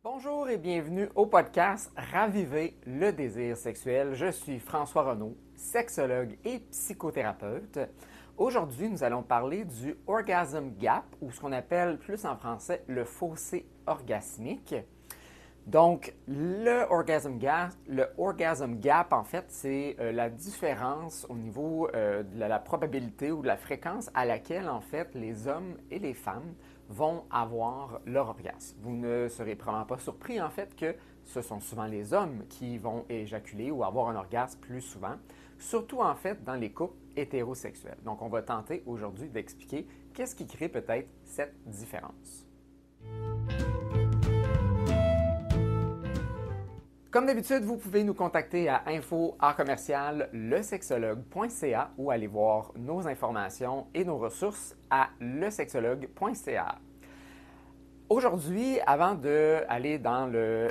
Bonjour et bienvenue au podcast Raviver le désir sexuel. Je suis François Renaud, sexologue et psychothérapeute. Aujourd'hui, nous allons parler du orgasm gap, ou ce qu'on appelle plus en français le fossé orgasmique. Donc, le orgasm gap, en fait, c'est la différence au niveau de la probabilité ou de la fréquence à laquelle, en fait, les hommes et les femmes vont avoir leur orgasme. Vous ne serez probablement pas surpris, en fait, que ce sont souvent les hommes qui vont éjaculer ou avoir un orgasme plus souvent, surtout, en fait, dans les couples hétérosexuels. Donc, on va tenter aujourd'hui d'expliquer qu'est-ce qui crée peut-être cette différence. Comme d'habitude, vous pouvez nous contacter à info@lesexologue.ca ou aller voir nos informations et nos ressources à lesexologue.ca. Aujourd'hui, avant d'aller dans le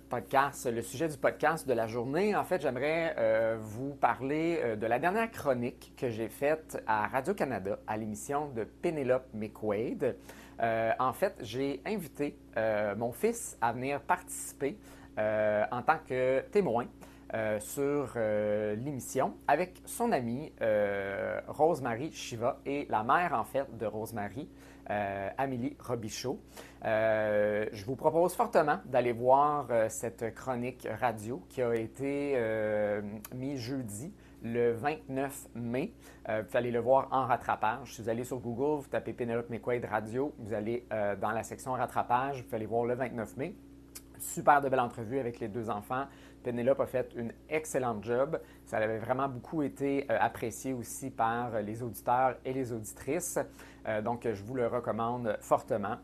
podcast, le sujet du podcast de la journée, en fait, j'aimerais vous parler de la dernière chronique que j'ai faite à Radio-Canada à l'émission de Penelope McQuaid. En fait, j'ai invité mon fils à venir participer en tant que témoin sur l'émission avec son amie Rosemary Shiva et la mère en fait de Rosemary, Amélie Robichaud. Je vous propose fortement d'aller voir cette chronique radio qui a été mise jeudi le 29 mai. Vous allez le voir en rattrapage. Si vous allez sur Google, vous tapez Penelope McQuaid Radio, vous allez dans la section rattrapage, vous allez voir le 29 mai. Super de belle entrevue avec les deux enfants. Penelope a fait une excellente job. Ça avait vraiment beaucoup été apprécié aussi par les auditeurs et les auditrices. Donc, je vous le recommande fortement.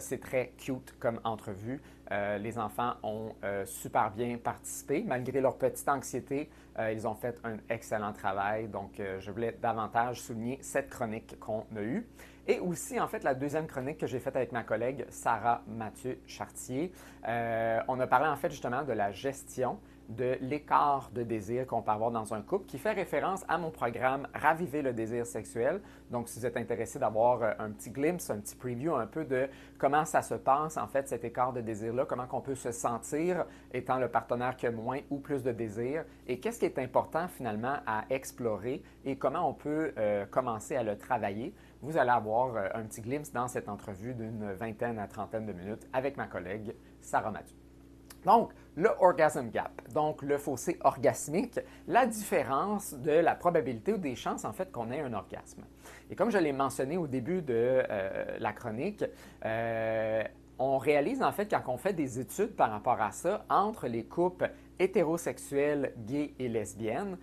C'est très cute comme entrevue. Les enfants ont super bien participé. Malgré leur petite anxiété, ils ont fait un excellent travail. Donc, je voulais davantage souligner cette chronique qu'on a eue. Et aussi, en fait, la deuxième chronique que j'ai faite avec ma collègue Sarah Mathieu-Chartier. On a parlé en fait justement de la gestion de l'écart de désir qu'on peut avoir dans un couple, qui fait référence à mon programme Raviver le désir sexuel. Donc, si vous êtes intéressé d'avoir un petit glimpse, un petit preview un peu de comment ça se passe, en fait, cet écart de désir-là, comment on peut se sentir étant le partenaire qui a moins ou plus de désir, et qu'est-ce qui est important finalement à explorer et comment on peut commencer à le travailler. Vous allez avoir un petit glimpse dans cette entrevue d'une vingtaine à trentaine de minutes avec ma collègue Sarah Mathieu. Donc, le orgasm gap, donc le fossé orgasmique, la différence de la probabilité ou des chances en fait qu'on ait un orgasme. Et comme je l'ai mentionné au début de la chronique, on réalise en fait quand on fait des études par rapport à ça entre les couples hétérosexuels, gays et lesbiennes,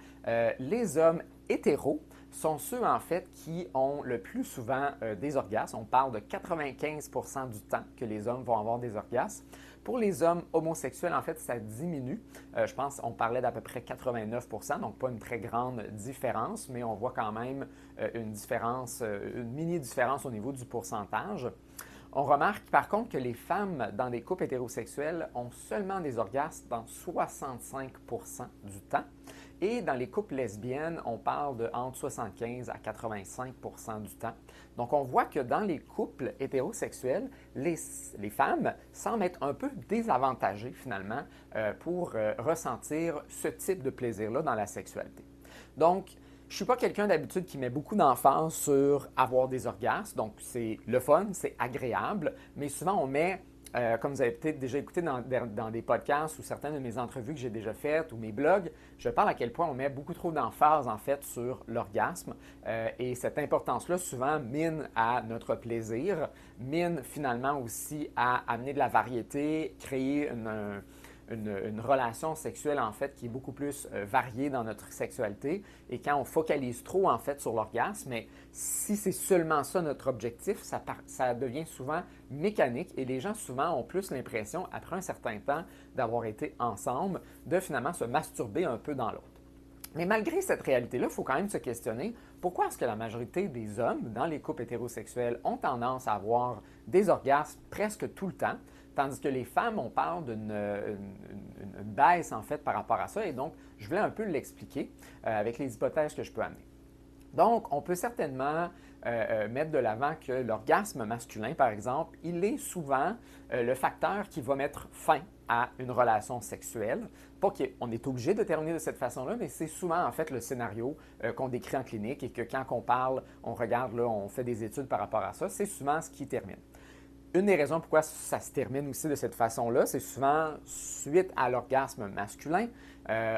les hommes hétéros sont ceux en fait qui ont le plus souvent des orgasmes. On parle de 95% du temps que les hommes vont avoir des orgasmes. Pour les hommes homosexuels, en fait, ça diminue. Je pense qu'on parlait d'à peu près 89%, donc pas une très grande différence, mais on voit quand même une différence, une mini-différence au niveau du pourcentage. On remarque par contre que les femmes dans des couples hétérosexuels ont seulement des orgasmes dans 65% du temps. Et dans les couples lesbiennes, on parle de entre 75 à 85% du temps. Donc, on voit que dans les couples hétérosexuels, les femmes semblent être un peu désavantagées finalement pour ressentir ce type de plaisir-là dans la sexualité. Donc, je ne suis pas quelqu'un d'habitude qui met beaucoup d'emphase sur avoir des orgasmes. Donc, c'est le fun, c'est agréable, mais souvent on met comme vous avez peut-être déjà écouté dans des podcasts ou certaines de mes entrevues que j'ai déjà faites ou mes blogs, je parle à quel point on met beaucoup trop d'emphase en fait sur l'orgasme et cette importance-là souvent mine à notre plaisir, mine finalement aussi à amener de la variété, créer une relation sexuelle en fait qui est beaucoup plus variée dans notre sexualité et quand on focalise trop en fait sur l'orgasme, mais si c'est seulement ça notre objectif, ça devient souvent mécanique et les gens souvent ont plus l'impression après un certain temps d'avoir été ensemble de finalement se masturber un peu dans l'autre. Mais malgré cette réalité-là, il faut quand même se questionner pourquoi est-ce que la majorité des hommes dans les couples hétérosexuels ont tendance à avoir des orgasmes presque tout le temps, tandis que les femmes, on parle d'une baisse en fait par rapport à ça. Et donc, je voulais un peu l'expliquer avec les hypothèses que je peux amener. Donc, on peut certainement mettre de l'avant que l'orgasme masculin, par exemple, il est souvent le facteur qui va mettre fin à une relation sexuelle. Pas qu'on est obligé de terminer de cette façon-là, mais c'est souvent en fait le scénario qu'on décrit en clinique et que quand on parle, on regarde, là, on fait des études par rapport à ça, c'est souvent ce qui termine. Une des raisons pourquoi ça se termine aussi de cette façon-là, c'est souvent suite à l'orgasme masculin,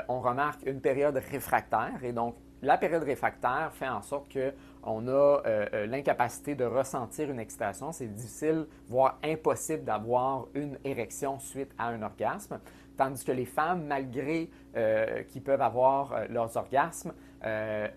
on remarque une période réfractaire et donc la période réfractaire fait en sorte qu'on a l'incapacité de ressentir une excitation. C'est difficile, voire impossible d'avoir une érection suite à un orgasme. Tandis que les femmes, malgré qu'ils peuvent avoir leurs orgasmes,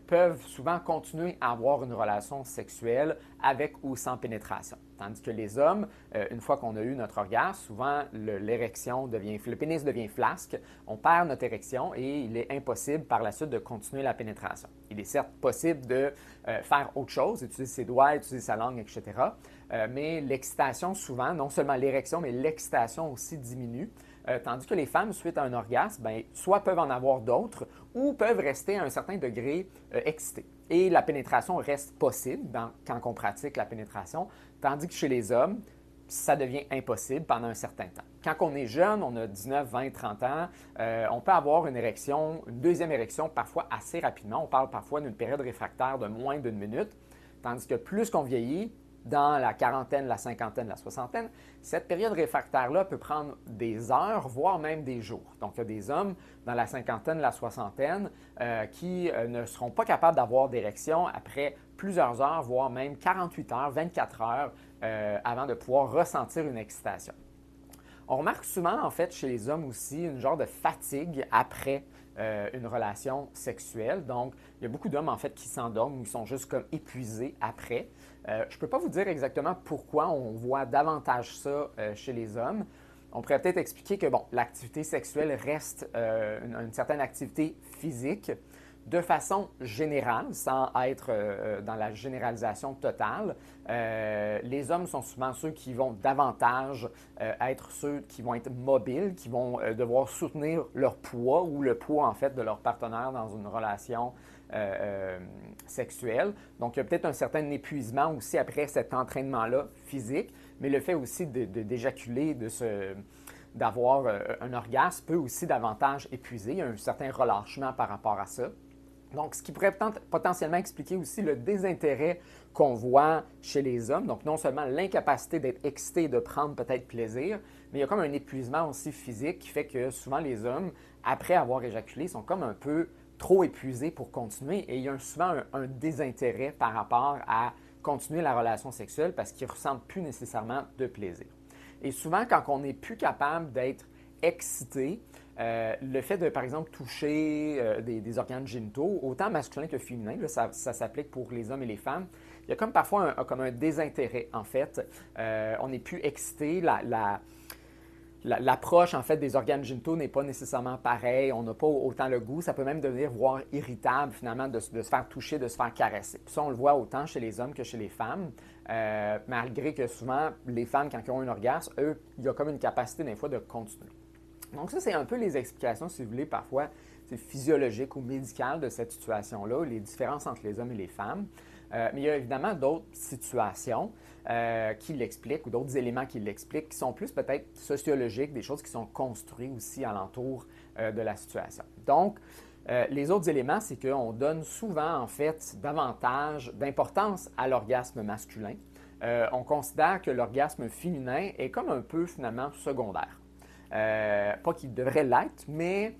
peuvent souvent continuer à avoir une relation sexuelle avec ou sans pénétration. Tandis que les hommes, une fois qu'on a eu notre orgasme, souvent l'érection devient, le pénis devient flasque, on perd notre érection et il est impossible par la suite de continuer la pénétration. Il est certes possible de faire autre chose, utiliser ses doigts, utiliser sa langue, etc. Mais l'excitation souvent, non seulement l'érection, mais l'excitation aussi diminue. Tandis que les femmes, suite à un orgasme, bien, soit peuvent en avoir d'autres ou peuvent rester à un certain degré excitées. Et la pénétration reste possible quand on pratique la pénétration, tandis que chez les hommes, ça devient impossible pendant un certain temps. Quand on est jeune, on a 19, 20, 30 ans, on peut avoir une érection, une deuxième érection parfois assez rapidement. On parle parfois d'une période réfractaire de moins d'une minute, tandis que plus qu'on vieillit, dans la quarantaine, la cinquantaine, la soixantaine, cette période réfractaire-là peut prendre des heures, voire même des jours. Donc, il y a des hommes dans la cinquantaine, la soixantaine, qui ne seront pas capables d'avoir d'érection après plusieurs heures, voire même 48 heures, 24 heures avant de pouvoir ressentir une excitation. On remarque souvent, en fait, chez les hommes aussi, une genre de fatigue après une relation sexuelle. Donc, il y a beaucoup d'hommes, en fait, qui s'endorment ou qui sont juste comme épuisés après. Je ne peux pas vous dire exactement pourquoi on voit davantage ça chez les hommes. On pourrait peut-être expliquer que, bon, l'activité sexuelle reste une certaine activité physique de façon générale, sans être dans la généralisation totale. Les hommes sont souvent ceux qui vont davantage être ceux qui vont être mobiles, qui vont devoir soutenir leur poids ou le poids, en fait, de leur partenaire dans une relation sexuelle. Donc, il y a peut-être un certain épuisement aussi après cet entraînement-là physique, mais le fait aussi d'éjaculer, d'avoir un orgasme peut aussi davantage épuiser. Il y a un certain relâchement par rapport à ça. Donc, ce qui pourrait potentiellement expliquer aussi le désintérêt qu'on voit chez les hommes. Donc, non seulement l'incapacité d'être excité et de prendre peut-être plaisir, mais il y a comme un épuisement aussi physique qui fait que souvent les hommes, après avoir éjaculé, sont comme un peu trop épuisés pour continuer et il y a souvent un désintérêt par rapport à continuer la relation sexuelle parce qu'ils ne ressentent plus nécessairement de plaisir. Et souvent, quand on n'est plus capable d'être excité, le fait de, par exemple, toucher des organes génitaux, autant masculins que féminins, là, ça s'applique pour les hommes et les femmes, il y a comme parfois comme un désintérêt, en fait. On n'est plus excité, l'approche, en fait, des organes génitaux n'est pas nécessairement pareille, on n'a pas autant le goût, ça peut même devenir, voire irritable, finalement, de se faire toucher, de se faire caresser. Puis ça, on le voit autant chez les hommes que chez les femmes, malgré que souvent, les femmes, quand ils ont un orgasme, eux, il y a comme une capacité, des fois, de continuer. Donc ça, c'est un peu les explications, si vous voulez, parfois physiologiques ou médicales de cette situation-là, les différences entre les hommes et les femmes. Mais il y a évidemment d'autres situations qui l'expliquent ou d'autres éléments qui l'expliquent qui sont plus peut-être sociologiques, des choses qui sont construites aussi alentour de la situation. Donc, les autres éléments, c'est qu'on donne souvent, en fait, davantage d'importance à l'orgasme masculin. On considère que l'orgasme féminin est comme un peu, finalement, secondaire. Pas qu'il devrait l'être, mais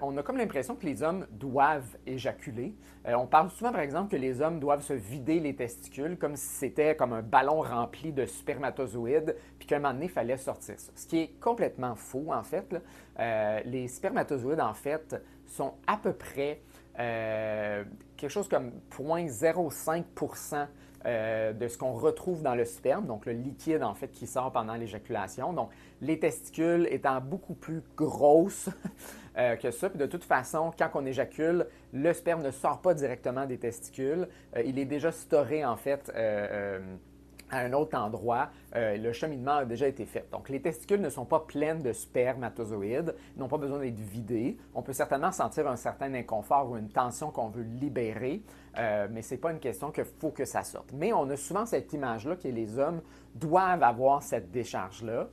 on a comme l'impression que les hommes doivent éjaculer. On parle souvent, par exemple, que les hommes doivent se vider les testicules comme si c'était comme un ballon rempli de spermatozoïdes, puis qu'à un moment donné, il fallait sortir ça. Ce qui est complètement faux, en fait. Là. Les spermatozoïdes, en fait, sont à peu près quelque chose comme 0,05% de ce qu'on retrouve dans le sperme, donc le liquide en fait qui sort pendant l'éjaculation. Donc les testicules étant beaucoup plus grosses que ça. Puis de toute façon, quand on éjacule, le sperme ne sort pas directement des testicules. Il est déjà storé en fait à un autre endroit, le cheminement a déjà été fait. Donc, les testicules ne sont pas pleines de spermatozoïdes, ils n'ont pas besoin d'être vidés. On peut certainement sentir un certain inconfort ou une tension qu'on veut libérer, mais ce n'est pas une question qu'il faut que ça sorte. Mais on a souvent cette image-là que les hommes doivent avoir cette décharge-là.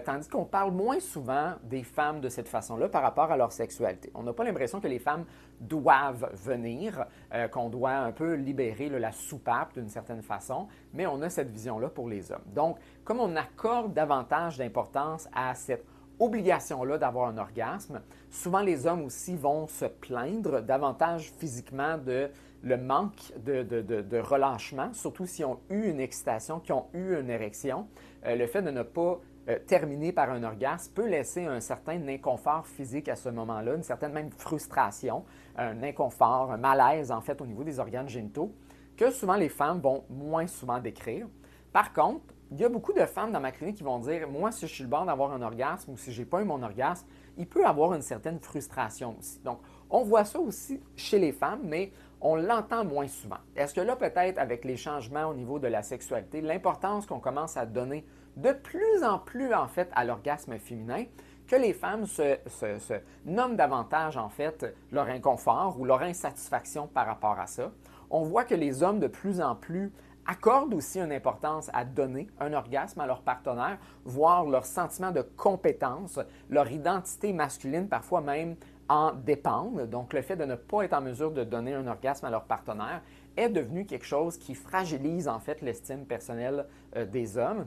Tandis qu'on parle moins souvent des femmes de cette façon-là par rapport à leur sexualité. On n'a pas l'impression que les femmes doivent venir, qu'on doit un peu libérer la soupape d'une certaine façon, mais on a cette vision-là pour les hommes. Donc, comme on accorde davantage d'importance à cette obligation-là d'avoir un orgasme, souvent les hommes aussi vont se plaindre davantage physiquement de le manque de relâchement, surtout s'ils ont eu une excitation, qu'ils ont eu une érection. Le fait de ne pas terminer par un orgasme peut laisser un certain inconfort physique à ce moment-là, une certaine même frustration, un inconfort, un malaise en fait au niveau des organes génitaux que souvent les femmes vont moins souvent décrire. Par contre, il y a beaucoup de femmes dans ma clinique qui vont dire « Moi, si je suis le bord d'avoir un orgasme ou si je n'ai pas eu mon orgasme, il peut avoir une certaine frustration aussi. » Donc, on voit ça aussi chez les femmes, mais on l'entend moins souvent. Est-ce que là, peut-être avec les changements au niveau de la sexualité, l'importance qu'on commence à donner de plus en plus, en fait, à l'orgasme féminin, que les femmes se nomment davantage, en fait, leur inconfort ou leur insatisfaction par rapport à ça. On voit que les hommes, de plus en plus, accordent aussi une importance à donner un orgasme à leur partenaire, voire leur sentiment de compétence, leur identité masculine, parfois même en dépendent. Donc, le fait de ne pas être en mesure de donner un orgasme à leur partenaire est devenu quelque chose qui fragilise, en fait, l'estime personnelle des hommes.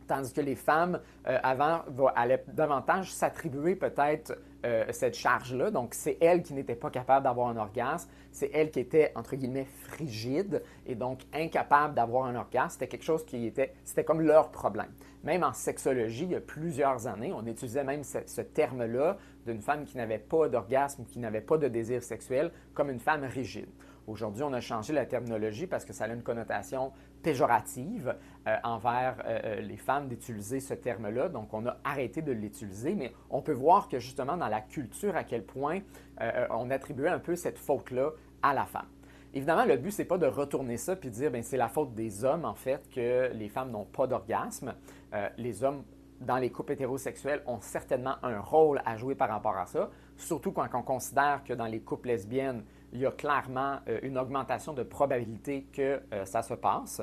Tandis que les femmes, avant, allaient davantage s'attribuer peut-être cette charge-là. Donc, c'est elles qui n'étaient pas capables d'avoir un orgasme. C'est elles qui étaient, entre guillemets, frigides et donc incapables d'avoir un orgasme. C'était quelque chose c'était comme leur problème. Même en sexologie, il y a plusieurs années, on utilisait même ce terme-là d'une femme qui n'avait pas d'orgasme, qui n'avait pas de désir sexuel, comme une femme rigide. Aujourd'hui, on a changé la terminologie parce que ça a une connotation péjorative envers les femmes d'utiliser ce terme-là. Donc, on a arrêté de l'utiliser, mais on peut voir que justement dans la culture, à quel point on attribuait un peu cette faute-là à la femme. Évidemment, le but, ce n'est pas de retourner ça puis de dire bien c'est la faute des hommes, en fait, que les femmes n'ont pas d'orgasme. Les hommes, dans les couples hétérosexuels, ont certainement un rôle à jouer par rapport à ça, surtout quand on considère que dans les couples lesbiennes, il y a clairement une augmentation de probabilité que ça se passe.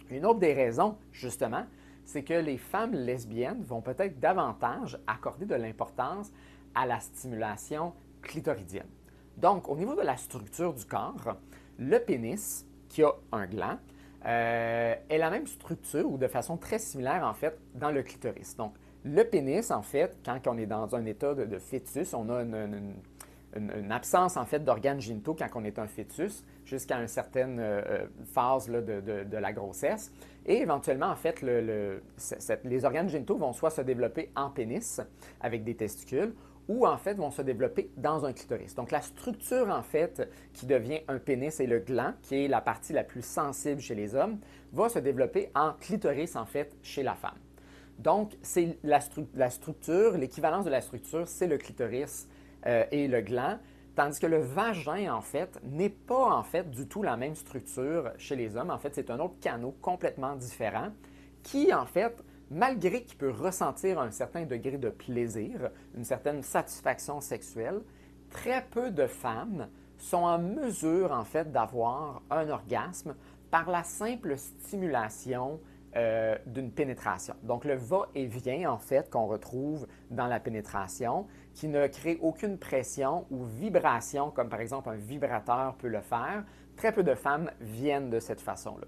Une autre des raisons, justement, c'est que les femmes lesbiennes vont peut-être davantage accorder de l'importance à la stimulation clitoridienne. Donc, au niveau de la structure du corps, le pénis, qui a un gland, est la même structure ou de façon très similaire, en fait, dans le clitoris. Donc, le pénis, en fait, quand on est dans un état de fœtus, on a une absence, en fait, d'organes génitaux quand on est un fœtus, jusqu'à une certaine phase là, de la grossesse. Et éventuellement, en fait, les organes génitaux vont soit se développer en pénis, avec des testicules, ou en fait vont se développer dans un clitoris. Donc, la structure, en fait, qui devient un pénis et le gland, qui est la partie la plus sensible chez les hommes, va se développer en clitoris, en fait, chez la femme. Donc, c'est la structure, l'équivalence de la structure, c'est le clitoris et le gland, tandis que le vagin, en fait, n'est pas, en fait, du tout la même structure chez les hommes. En fait, c'est un autre canot complètement différent qui, en fait, malgré qu'il peut ressentir un certain degré de plaisir, une certaine satisfaction sexuelle, très peu de femmes sont en mesure, en fait, d'avoir un orgasme par la simple stimulation d'une pénétration. Donc, le va-et-vient, en fait, qu'on retrouve dans la pénétration, qui ne crée aucune pression ou vibration, comme par exemple un vibrateur peut le faire, très peu de femmes viennent de cette façon-là.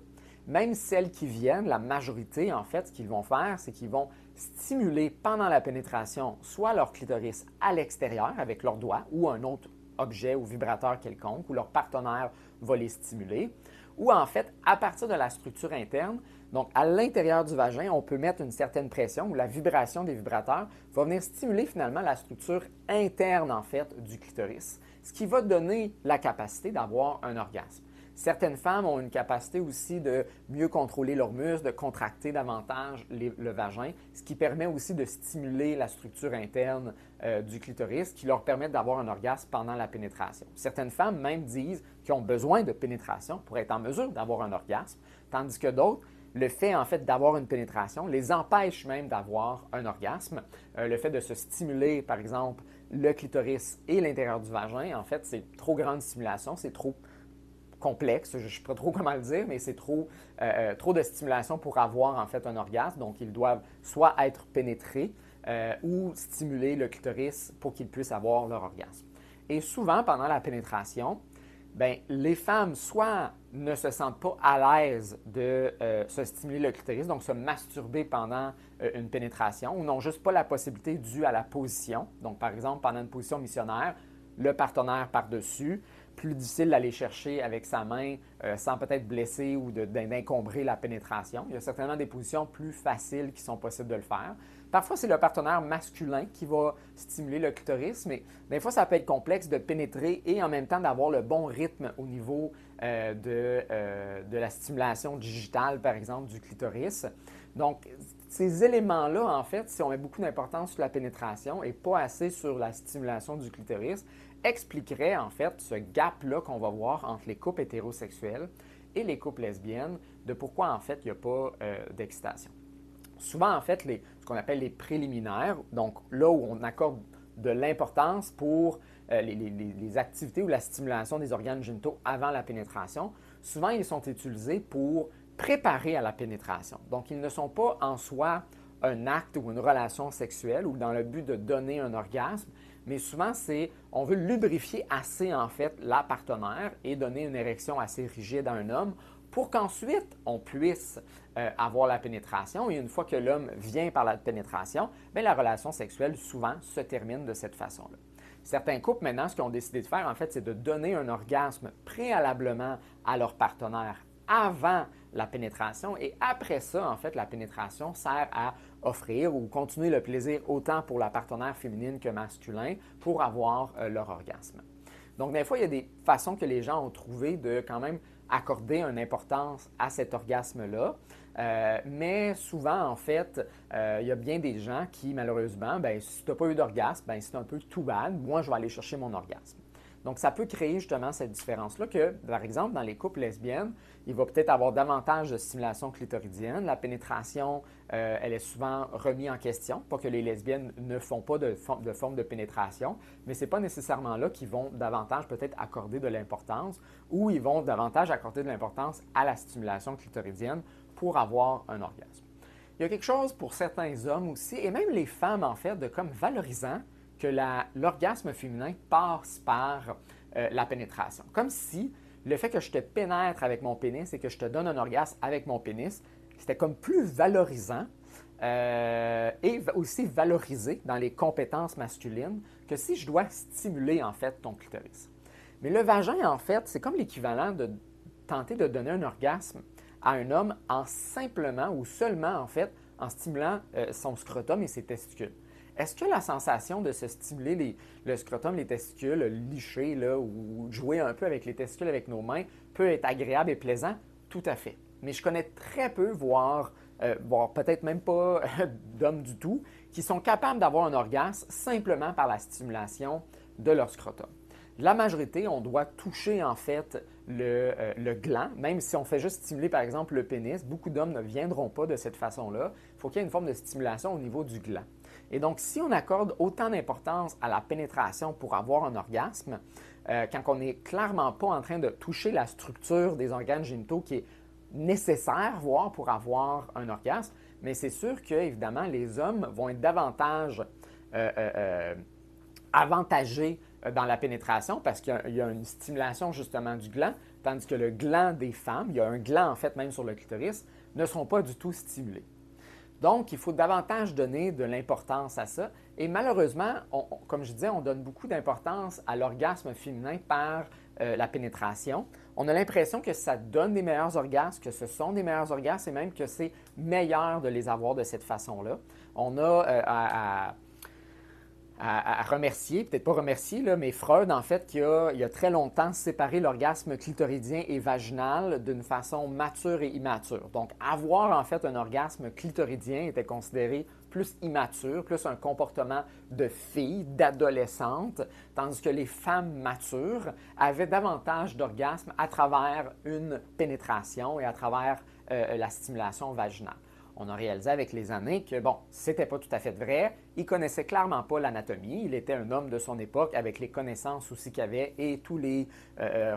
Même celles qui viennent, la majorité, en fait, ce qu'ils vont faire, c'est qu'ils vont stimuler pendant la pénétration soit leur clitoris à l'extérieur avec leurs doigts ou un autre objet ou vibrateur quelconque, ou leur partenaire va les stimuler, ou en fait, à partir de la structure interne, donc à l'intérieur du vagin, on peut mettre une certaine pression ou la vibration des vibrateurs va venir stimuler finalement la structure interne, en fait, du clitoris, ce qui va donner la capacité d'avoir un orgasme. Certaines femmes ont une capacité aussi de mieux contrôler leurs muscles, de contracter davantage le vagin, ce qui permet aussi de stimuler la structure interne du clitoris, qui leur permet d'avoir un orgasme pendant la pénétration. Certaines femmes même disent qu'ils ont besoin de pénétration pour être en mesure d'avoir un orgasme, tandis que d'autres le fait en fait d'avoir une pénétration les empêche même d'avoir un orgasme. Le fait de se stimuler, par exemple, le clitoris et l'intérieur du vagin, en fait, c'est trop grande stimulation, c'est trop complexe, je ne sais pas trop comment le dire, mais c'est trop de stimulation pour avoir en fait un orgasme. Donc, ils doivent soit être pénétrés ou stimuler le clitoris pour qu'ils puissent avoir leur orgasme. Et souvent, pendant la pénétration, bien, les femmes soit ne se sentent pas à l'aise de se stimuler le clitoris, donc se masturber pendant une pénétration, ou n'ont juste pas la possibilité due à la position. Donc, par exemple, pendant une position missionnaire, le partenaire par-dessus, plus difficile d'aller chercher avec sa main sans peut-être blesser ou d'encombrer la pénétration. Il y a certainement des positions plus faciles qui sont possibles de le faire. Parfois, c'est le partenaire masculin qui va stimuler le clitoris, mais des fois, ça peut être complexe de pénétrer et en même temps d'avoir le bon rythme au niveau de la stimulation digitale, par exemple, du clitoris. Donc, ces éléments-là, en fait, si on met beaucoup d'importance sur la pénétration et pas assez sur la stimulation du clitoris, expliquerait en fait ce gap-là qu'on va voir entre les couples hétérosexuels et les couples lesbiennes, de pourquoi en fait il n'y a pas d'excitation. Souvent en fait, ce qu'on appelle les préliminaires, donc là où on accorde de l'importance pour les activités ou la stimulation des organes génitaux avant la pénétration, souvent ils sont utilisés pour préparer à la pénétration. Donc ils ne sont pas en soi un acte ou une relation sexuelle ou dans le but de donner un orgasme, mais souvent, on veut lubrifier assez, en fait, la partenaire et donner une érection assez rigide à un homme pour qu'ensuite, on puisse avoir la pénétration. Et une fois que l'homme vient par la pénétration, bien, la relation sexuelle, souvent, se termine de cette façon-là. Certains couples, maintenant, ce qu'ils ont décidé de faire, en fait, c'est de donner un orgasme préalablement à leur partenaire avant la pénétration. Et après ça, en fait, la pénétration sert à offrir ou continuer le plaisir autant pour la partenaire féminine que masculin pour avoir leur orgasme. Donc, des fois, il y a des façons que les gens ont trouvé de quand même accorder une importance à cet orgasme-là. Mais souvent, en fait, il y a bien des gens qui, malheureusement, bien, si tu n'as pas eu d'orgasme, bien, c'est un peu too bad. Moi, je vais aller chercher mon orgasme. Donc, ça peut créer justement cette différence-là que, par exemple, dans les couples lesbiennes, il va peut-être avoir davantage de stimulation clitoridienne. La pénétration, elle est souvent remise en question. Pas que les lesbiennes ne font pas de forme de pénétration, mais ce n'est pas nécessairement là qu'ils vont davantage peut-être accorder de l'importance ou ils vont davantage accorder de l'importance à la stimulation clitoridienne pour avoir un orgasme. Il y a quelque chose pour certains hommes aussi, et même les femmes en fait, de comme valorisant que l'orgasme féminin passe par la pénétration. Comme si le fait que je te pénètre avec mon pénis et que je te donne un orgasme avec mon pénis, c'était comme plus valorisant et aussi valorisé dans les compétences masculines que si je dois stimuler en fait ton clitoris. Mais le vagin, en fait, c'est comme l'équivalent de tenter de donner un orgasme à un homme en simplement ou seulement en fait en stimulant son scrotum et ses testicules. Est-ce que la sensation de se stimuler le scrotum, les testicules, licher là, ou jouer un peu avec les testicules avec nos mains peut être agréable et plaisant? Tout à fait. Mais je connais très peu, voire peut-être même pas d'hommes du tout, qui sont capables d'avoir un orgasme simplement par la stimulation de leur scrotum. La majorité, on doit toucher en fait le gland, même si on fait juste stimuler par exemple le pénis, beaucoup d'hommes ne viendront pas de cette façon-là. Il faut qu'il y ait une forme de stimulation au niveau du gland. Et donc, si on accorde autant d'importance à la pénétration pour avoir un orgasme, quand on n'est clairement pas en train de toucher la structure des organes génitaux qui est nécessaire, voire pour avoir un orgasme, mais c'est sûr que, évidemment, les hommes vont être davantage avantagés dans la pénétration parce qu'il y a une stimulation justement du gland, tandis que le gland des femmes, il y a un gland en fait même sur le clitoris, ne seront pas du tout stimulés. Donc, il faut davantage donner de l'importance à ça. Et malheureusement, comme je disais, on donne beaucoup d'importance à l'orgasme féminin par la pénétration. On a l'impression que ça donne des meilleurs orgasmes, que ce sont des meilleurs orgasmes et même que c'est meilleur de les avoir de cette façon-là. On a à remercier, peut-être pas remercier, là, mais Freud, en fait, qui il y a très longtemps séparé l'orgasme clitoridien et vaginal d'une façon mature et immature. Donc, avoir en fait un orgasme clitoridien était considéré plus immature, plus un comportement de fille, d'adolescente, tandis que les femmes matures avaient davantage d'orgasmes à travers une pénétration et à travers la stimulation vaginale. On a réalisé avec les années que, bon, c'était pas tout à fait vrai. Il connaissait clairement pas l'anatomie. Il était un homme de son époque avec les connaissances aussi qu'il avait et tous les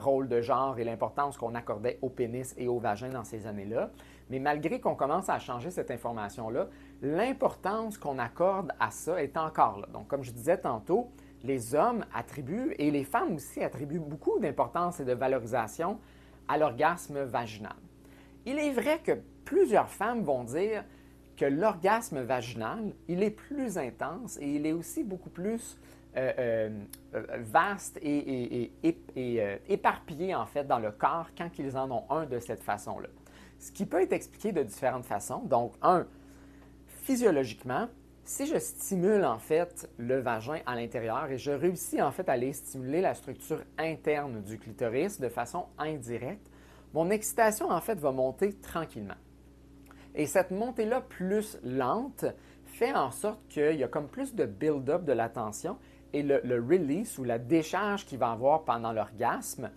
rôles de genre et l'importance qu'on accordait au pénis et au vagin dans ces années-là. Mais malgré qu'on commence à changer cette information-là, l'importance qu'on accorde à ça est encore là. Donc, comme je disais tantôt, les hommes attribuent, et les femmes aussi attribuent beaucoup d'importance et de valorisation à l'orgasme vaginal. Il est vrai que plusieurs femmes vont dire que l'orgasme vaginal, il est plus intense et il est aussi beaucoup plus vaste et éparpillé en fait dans le corps quand ils en ont un de cette façon-là. Ce qui peut être expliqué de différentes façons. Donc, physiologiquement, si je stimule en fait le vagin à l'intérieur et je réussis en fait à aller stimuler la structure interne du clitoris de façon indirecte, mon excitation en fait va monter tranquillement. Et cette montée-là plus lente fait en sorte qu'il y a comme plus de build-up de la tension et le release ou la décharge qu'il va avoir pendant l'orgasme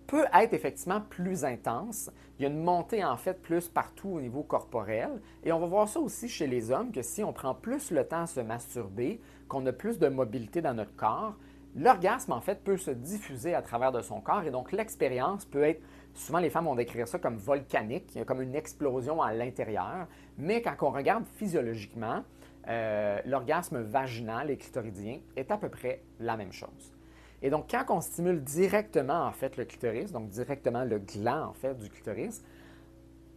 peut être effectivement plus intense. Il y a une montée en fait plus partout au niveau corporel. Et on va voir ça aussi chez les hommes, que si on prend plus le temps à se masturber, qu'on a plus de mobilité dans notre corps, l'orgasme en fait peut se diffuser à travers de son corps et donc l'expérience peut être, souvent les femmes vont décrire ça comme volcanique, il y a comme une explosion à l'intérieur, mais quand on regarde physiologiquement, l'orgasme vaginal et clitoridien est à peu près la même chose. Et donc, quand on stimule directement, en fait, le clitoris, donc directement le gland, en fait, du clitoris,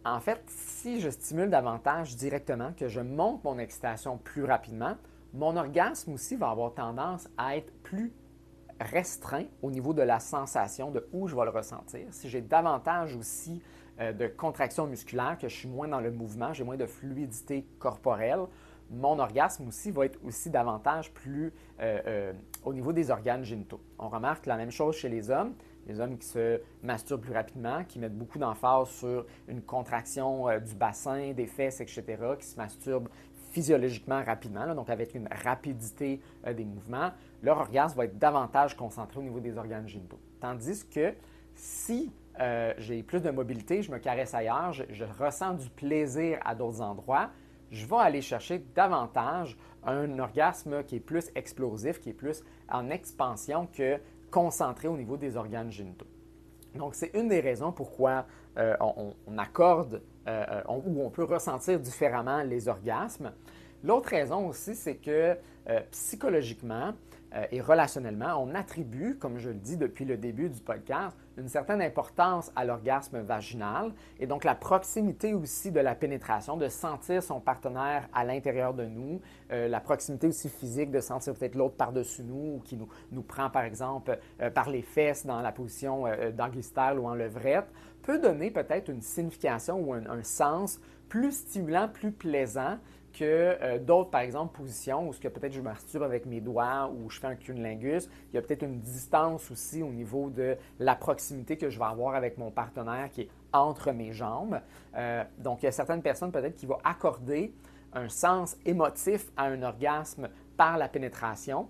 en fait, si je stimule davantage directement, que je monte mon excitation plus rapidement, mon orgasme aussi va avoir tendance à être plus restreint au niveau de la sensation de où je vais le ressentir. Si j'ai davantage aussi de contraction musculaire, que je suis moins dans le mouvement, j'ai moins de fluidité corporelle, mon orgasme aussi va être aussi davantage plus au niveau des organes génitaux. On remarque la même chose chez les hommes qui se masturbent plus rapidement, qui mettent beaucoup d'emphase sur une contraction du bassin, des fesses, etc., qui se masturbent physiologiquement rapidement, là, donc avec une rapidité des mouvements, leur orgasme va être davantage concentré au niveau des organes génitaux. Tandis que si j'ai plus de mobilité, je me caresse ailleurs, je ressens du plaisir à d'autres endroits, je vais aller chercher davantage un orgasme qui est plus explosif, qui est plus en expansion que concentré au niveau des organes génitaux. Donc, c'est une des raisons pourquoi on accorde ou on peut ressentir différemment les orgasmes. L'autre raison aussi, c'est que psychologiquement et relationnellement, on attribue, comme je le dis depuis le début du podcast, une certaine importance à l'orgasme vaginal et donc la proximité aussi de la pénétration, de sentir son partenaire à l'intérieur de nous, la proximité aussi physique, de sentir peut-être l'autre par-dessus nous ou qui nous prend par exemple par les fesses dans la position doggy style ou en levrette, peut donner peut-être une signification ou un sens plus stimulant, plus plaisant que d'autres, par exemple, positions où peut-être je masturbe avec mes doigts ou je fais un cunnilingus. Il y a peut-être une distance aussi au niveau de la proximité que je vais avoir avec mon partenaire qui est entre mes jambes. Donc, il y a certaines personnes peut-être qui vont accorder un sens émotif à un orgasme par la pénétration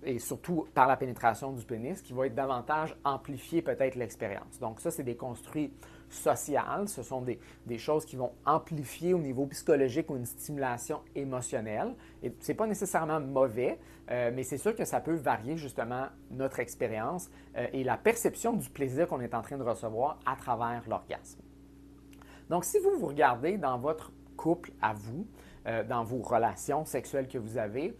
et surtout par la pénétration du pénis qui va être davantage amplifier peut-être l'expérience. Donc, ça, c'est des construits sociales. Ce sont des choses qui vont amplifier au niveau psychologique ou une stimulation émotionnelle. Et ce n'est pas nécessairement mauvais, mais c'est sûr que ça peut varier justement notre expérience et la perception du plaisir qu'on est en train de recevoir à travers l'orgasme. Donc, si vous regardez dans votre couple à vous, dans vos relations sexuelles que vous avez,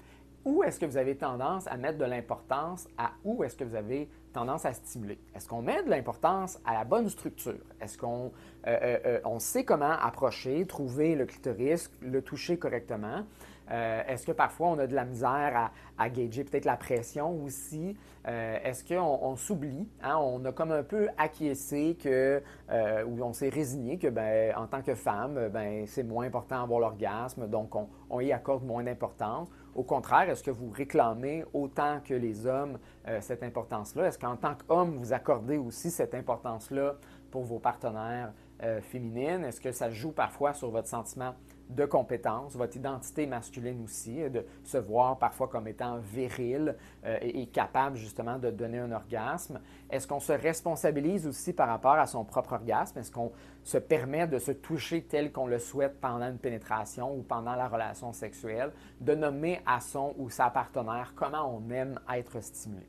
où est-ce que vous avez tendance à mettre de l'importance à où est-ce que vous avez tendance à stimuler? Est-ce qu'on met de l'importance à la bonne structure? Est-ce qu'on sait comment approcher, trouver le clitoris, le toucher correctement? Est-ce que parfois on a de la misère à gager peut-être la pression aussi? Est-ce qu'on s'oublie? Hein? On a comme un peu acquiescé ou on s'est résigné que en tant que femme, c'est moins important d'avoir l'orgasme, donc on y accorde moins d'importance. Au contraire, est-ce que vous réclamez autant que les hommes cette importance-là? Est-ce qu'en tant qu'homme, vous accordez aussi cette importance-là pour vos partenaires féminines? Est-ce que ça joue parfois sur votre sentiment de compétences, votre identité masculine aussi, de se voir parfois comme étant viril et capable justement de donner un orgasme. Est-ce qu'on se responsabilise aussi par rapport à son propre orgasme? Est-ce qu'on se permet de se toucher tel qu'on le souhaite pendant une pénétration ou pendant la relation sexuelle, de nommer à son ou sa partenaire comment on aime être stimulé?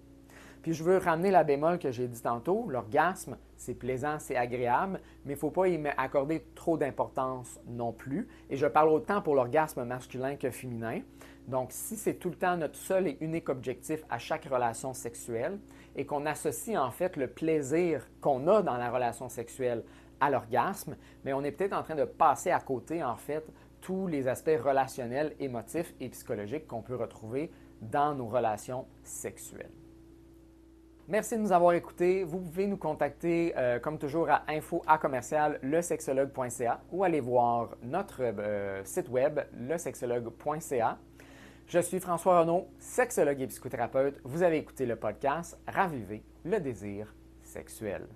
Puis je veux ramener la bémol que j'ai dit tantôt, l'orgasme, c'est plaisant, c'est agréable, mais il ne faut pas y accorder trop d'importance non plus. Et je parle autant pour l'orgasme masculin que féminin. Donc, si c'est tout le temps notre seul et unique objectif à chaque relation sexuelle et qu'on associe en fait le plaisir qu'on a dans la relation sexuelle à l'orgasme, mais on est peut-être en train de passer à côté en fait tous les aspects relationnels, émotifs et psychologiques qu'on peut retrouver dans nos relations sexuelles. Merci de nous avoir écoutés. Vous pouvez nous contacter comme toujours à info@lesexologue.ca ou aller voir notre site web lesexologue.ca. Je suis François Renaud, sexologue et psychothérapeute. Vous avez écouté le podcast Raviver le désir sexuel.